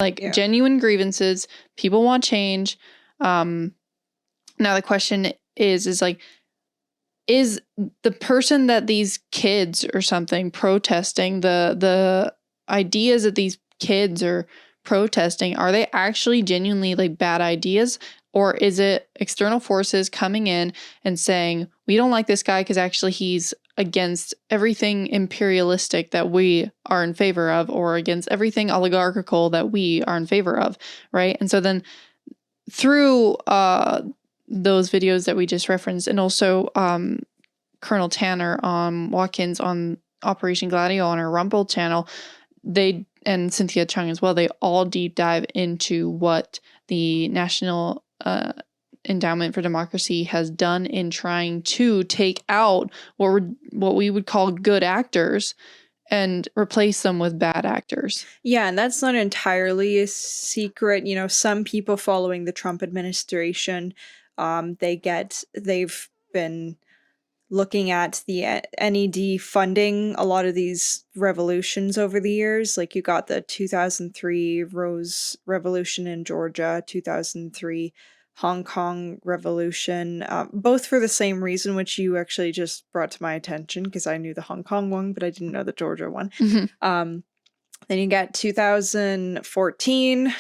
like Yeah. genuine grievances. People want change. Now the question is like, is the person that these kids or something protesting, the ideas that these kids are protesting, are they actually genuinely like bad ideas? Or is it external forces coming in and saying, we don't like this guy because actually he's against everything imperialistic that we are in favor of, or against everything oligarchical that we are in favor of, right? And so then through those videos that we just referenced, and also Colonel Tanner Watkins on Operation Gladio on our Rumble channel, they, and Cynthia Chung as well, they all deep dive into what the National Endowment for Democracy has done in trying to take out what we would call good actors and replace them with bad actors. Yeah, and that's not entirely a secret. You know, some people following the Trump administration, they've been looking at the NED funding a lot of these revolutions over the years. Like you got the 2003 Rose Revolution in Georgia, 2003 Hong Kong Revolution, both for the same reason, which you actually just brought to my attention because I knew the Hong Kong one, but I didn't know the Georgia one. Then you got 2014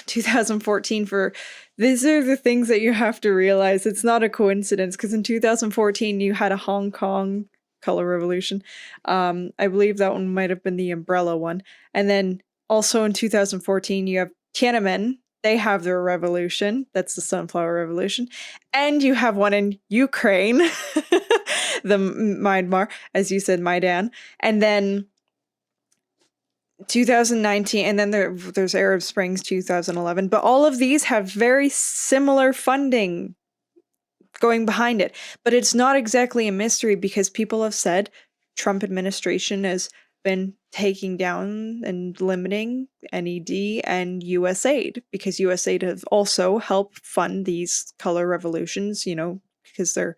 for, these are the things that you have to realize. It's not a coincidence because in 2014 you had a Hong Kong color revolution. I believe that one might have been the umbrella one. And then also in 2014 you have Tiananmen. They have their revolution. That's the Sunflower Revolution. And you have one in Ukraine, the Myanmar, as you said, Maidan. And then 2019, and then there's Arab Springs 2011, but all of these have very similar funding going behind it. But it's not exactly a mystery because people have said Trump administration has been taking down and limiting NED and USAID because USAID have also helped fund these color revolutions, you know, because they're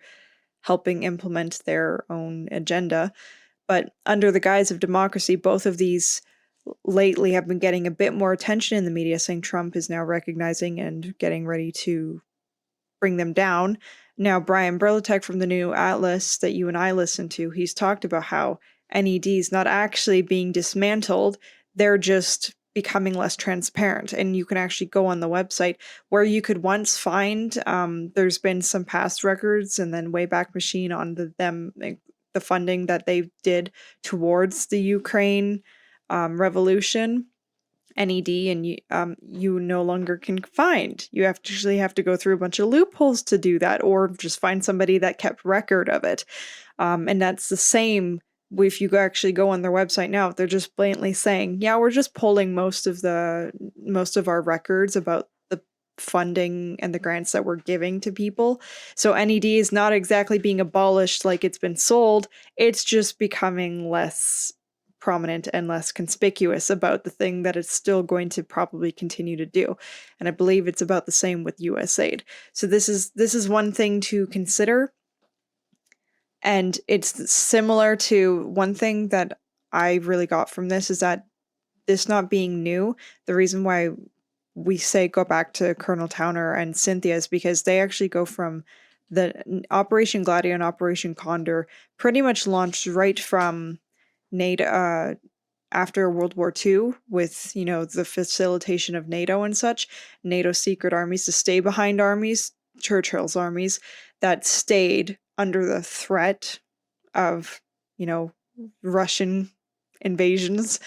helping implement their own agenda. But under the guise of democracy, both of these lately have been getting a bit more attention in the media, saying Trump is now recognizing and getting ready to bring them down. Now, Brian Burlatek from the New Atlas that you and I listen to, he's talked about how NED is not actually being dismantled. They're just becoming less transparent. And you can actually go on the website where you could once find, there's been some past records and then Wayback Machine on the funding that they did towards the Ukraine revolution, NED, and you no longer can find. You actually have to go through a bunch of loopholes to do that, or just find somebody that kept record of it. And that's the same if you actually go on their website now. They're just blatantly saying, yeah, we're just pulling most of our records about the funding and the grants that we're giving to people. So NED is not exactly being abolished like it's been sold. It's just becoming less prominent and less conspicuous about the thing that it's still going to probably continue to do. And I believe it's about the same with USAID. So this is one thing to consider. And it's similar to one thing that I really got from this is that this not being new, the reason why we say go back to Colonel Towner and Cynthia is because they actually go from the Operation Gladio and Operation Condor pretty much launched right from NATO after World War II with, you know, the facilitation of NATO and such, NATO secret armies, the stay behind armies, Churchill's armies that stayed under the threat of, you know, Russian invasions